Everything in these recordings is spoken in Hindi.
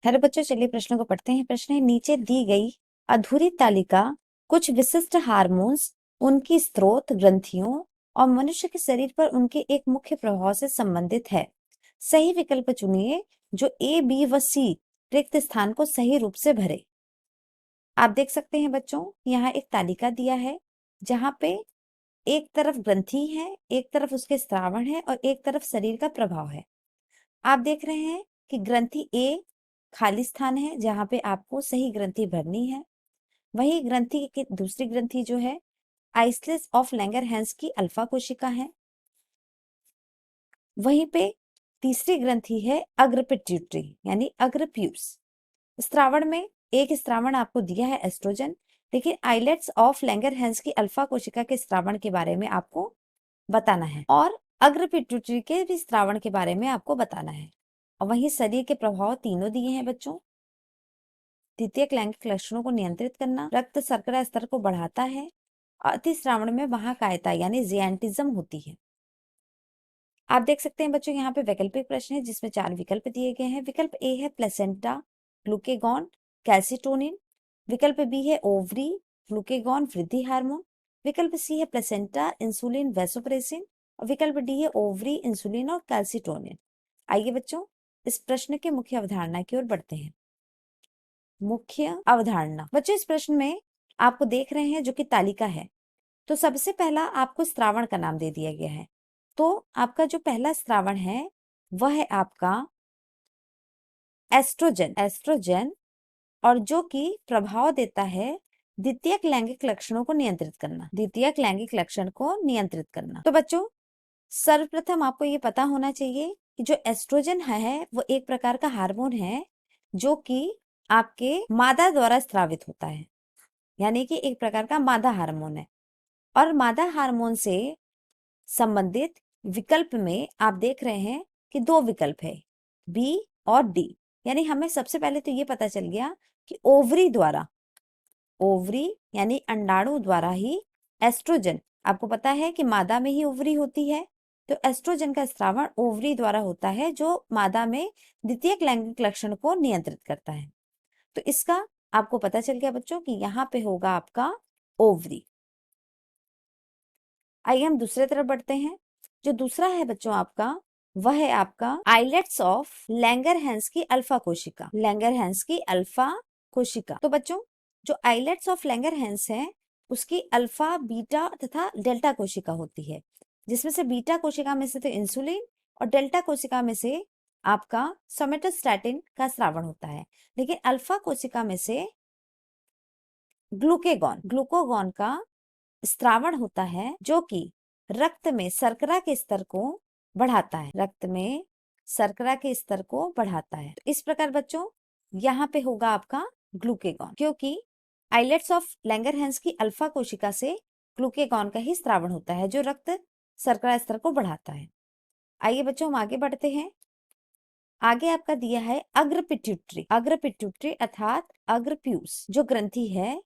हेलो बच्चों, चलिए प्रश्नों को पढ़ते हैं। प्रश्न है, नीचे दी गई अधूरी तालिका कुछ विशिष्ट हार्मोन्स, उनकी स्रोत, ग्रंथियों और मनुष्य के शरीर पर उनके एक मुख्य प्रभाव से संबंधित है। सही विकल्प चुनिए जो ए, बी व सी रिक्त स्थान को सही रूप से भरे। आप देख सकते हैं बच्चों, यहाँ एक तालिका दिया है जहाँ पे एक तरफ ग्रंथि है, एक तरफ उसके स्रावण है और एक तरफ शरीर का प्रभाव है। आप देख रहे हैं कि ग्रंथि ए खाली स्थान है जहां पे आपको सही ग्रंथि भरनी है। वही ग्रंथि की दूसरी ग्रंथि जो है आइसलेस ऑफ लैंगरहैंस की अल्फा कोशिका है। वहीं पे तीसरी ग्रंथि है अग्र पिट्यूटरी यानी अग्र प्यूस। स्त्रावण में एक स्त्रावण आपको दिया है एस्ट्रोजन, लेकिन आइलेट्स ऑफ लैंगरहैंस की अल्फा कोशिका के स्त्रावण के बारे में आपको बताना है और अग्र पिट्यूटरी के भी स्त्रावण के बारे में आपको बताना है। और वहीं शरीर के प्रभाव तीनों दिए हैं बच्चों। द्वितीयक लैंगिक लक्षणों को नियंत्रित करना, रक्त शर्करा स्तर को बढ़ाता है, अतिस्रावण में महाकायता यानी जियांटिज्म होती है। आप देख सकते हैं बच्चों, यहाँ पे वैकल्पिक प्रश्न है जिसमें 4 विकल्प दिए गए हैं। विकल्प ए है प्लेसेंटा, ग्लूकेगॉन, कैल्सिटोनिन। विकल्प बी है ओवरी, ग्लूकेगॉन, वृद्धि हार्मोन। विकल्प सी है प्लेसेंटा, इंसुलिन, वैसोप्रेसिन। और विकल्प डी है ओवरी, इंसुलिन और कैल्सिटोनिन। आइए बच्चों, इस प्रश्न के मुख्य अवधारणा की ओर बढ़ते हैं। मुख्य अवधारणा बच्चों, इस प्रश्न में आपको देख रहे हैं जो कि तालिका है, तो सबसे पहला आपको स्त्रावण का नाम दे दिया गया है। तो आपका जो पहला स्त्रावण है वह है आपका एस्ट्रोजन और जो कि प्रभाव देता है द्वितीयक लैंगिक लक्षणों को नियंत्रित करना, द्वितीयक लैंगिक लक्षण को नियंत्रित करना। तो बच्चों, सर्वप्रथम आपको ये पता होना चाहिए कि जो एस्ट्रोजन है वो एक प्रकार का हार्मोन है जो कि आपके मादा द्वारा स्रावित होता है, यानी कि एक प्रकार का मादा हार्मोन है। और मादा हार्मोन से संबंधित विकल्प में आप देख रहे हैं कि 2 विकल्प है, बी और डी। यानी हमें सबसे पहले तो ये पता चल गया कि ओवरी यानी अंडाणु द्वारा ही एस्ट्रोजन, आपको पता है कि मादा में ही ओवरी होती है, तो एस्ट्रोजन का स्रावण ओवरी द्वारा होता है जो मादा में द्वितीयक लैंगिक लक्षण को नियंत्रित करता है। तो इसका आपको पता चल गया बच्चों कि यहाँ पे होगा आपका ओवरी। आइए हम दूसरे तरफ बढ़ते हैं। जो दूसरा है बच्चों आपका, वह है आपका आइलेट्स ऑफ लैंगरहैंस की अल्फा कोशिका, लैंगरहैंस की अल्फा कोशिका। तो बच्चों, जो आइलेट्स ऑफ लैंगरहैंस है उसकी अल्फा, बीटा तथा डेल्टा कोशिका होती है, जिसमें से बीटा कोशिका में से तो इंसुलिन और डेल्टा कोशिका में से आपका सोमेटोस्टैटिन का स्रावण होता है। लेकिन अल्फा कोशिका में से ग्लूकोगॉन का स्त्रावण होता है जो कि रक्त में शर्करा के स्तर को बढ़ाता है, रक्त में शर्करा के स्तर को बढ़ाता है। तो इस प्रकार बच्चों यहाँ पे होगा आपका ग्लूकेगॉन, क्योंकि आइलेट्स ऑफ लैंगरहैंस की अल्फा कोशिका से ग्लूकेगॉन का ही स्त्रावण होता है जो रक्त शर्करा स्तर को बढ़ाता है। आइए बच्चों हम आगे बढ़ते हैं। आगे आपका दिया है अग्र पिट्यूटरी अर्थात अग्र प्यूस जो ग्रंथि है,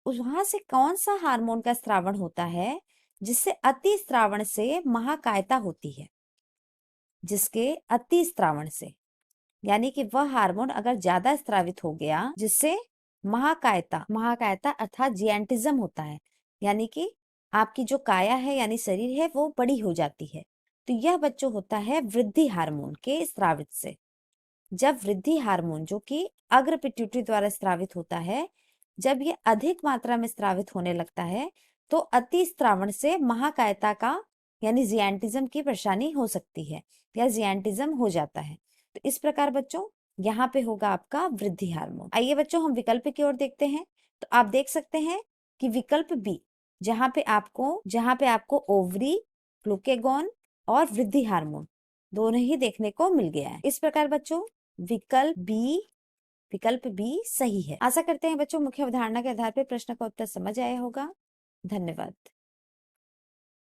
वहां से कौन सा हार्मोन का स्रावण होता है जिससे अति स्रावण से महाकायता होती है, जिसके अति स्रावण से, यानी कि वह हार्मोन अगर ज्यादा स्रावित हो गया जिससे महाकायता अर्थात जियांटिज्म होता है, यानी कि आपकी जो काया है यानी शरीर है वो बड़ी हो जाती है। तो यह बच्चों होता है वृद्धि हार्मोन के स्रावित से। जब वृद्धि हार्मोन जो कि अग्र पिट्यूटरी द्वारा स्रावित होता है, जब ये अधिक मात्रा में स्रावित होने लगता है तो अति स्रावण से महाकायता का यानी जियांटिज्म की परेशानी हो सकती है या जियांटिज्म हो जाता है। तो इस प्रकार बच्चों यहाँ पे होगा आपका वृद्धि हार्मोन। आइए बच्चों हम विकल्प की ओर देखते हैं। तो आप देख सकते हैं कि विकल्प बी, जहाँ पे आपको ओवरी, ग्लूकेगॉन और वृद्धि हार्मोन दोनों ही देखने को मिल गया है। इस प्रकार बच्चों विकल्प बी सही है। आशा करते हैं बच्चों मुख्य अवधारणा के आधार पर प्रश्न का उत्तर समझ आया होगा। धन्यवाद।